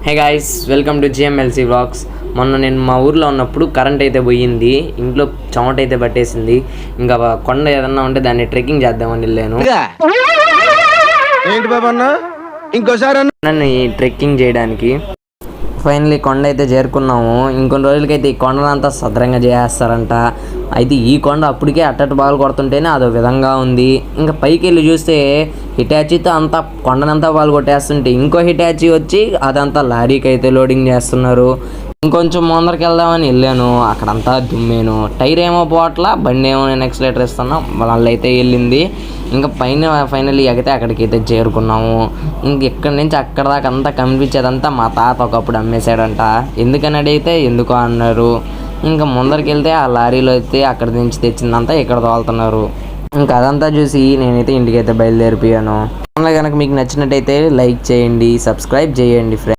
Hey guys, welcome to GMLC vlogs. మొన్న నేను మా ఊర్లో ఉన్నప్పుడు కరెంట్ అయితే పోయింది, ఇంట్లో చెమట అయితే పట్టేసింది. ఇంకా కొండ ఏదన్నా ఉంటే దాన్ని ట్రెక్కింగ్ చేద్దామని వెళ్ళాను. నన్ను ఈ ట్రెక్కింగ్ చేయడానికి ఫైనలీ కొండ అయితే చేరుకున్నాము. ఇంకొన్ని రోజులకైతే ఈ కొండనంతా సదరంగా చేస్తారంట. అయితే ఈ కొండ అప్పటికే అట్టట్టు బాగా కొడుతుంటేనే అదో విధంగా ఉంది. ఇంకా పైకి వెళ్ళి చూస్తే హిటాచీతో అంతా కొండనంతా బాగా కొట్టేస్తుంటే ఇంకో హిటాచీ వచ్చి అదంతా లారీకి అయితే లోడింగ్ చేస్తున్నారు. ఇంకొంచెం ముందరికి వెళ్దామని వెళ్ళాను, అక్కడంతా దుమ్మేను. టైర్ ఏమో పోవట్లా, బండి ఏమో నేను ఎక్సలేటర్ ఇస్తున్నా, వాళ్ళు అయితే వెళ్ళింది. ఇంకా ఫైనల్లీ ఎగితే అక్కడికైతే చేరుకున్నాము. ఇంక ఇక్కడి నుంచి అక్కడ దాకా అంతా కనిపించేదంతా మా తాత ఒకప్పుడు అమ్మేశాడంట. ఎందుకని అడిగితే ఎందుకో అన్నారు. ఇంకా ముందరికి వెళ్తే ఆ లారీలో అయితే అక్కడ నుంచి తెచ్చిందంతా ఇక్కడ తోలుతున్నారు. ఇంకా అదంతా చూసి నేనైతే ఇంటికైతే బయలుదేరిపోయాను. కనుక మీకు నచ్చినట్టయితే లైక్ చేయండి, సబ్స్క్రైబ్ చేయండి ఫ్రెండ్స్.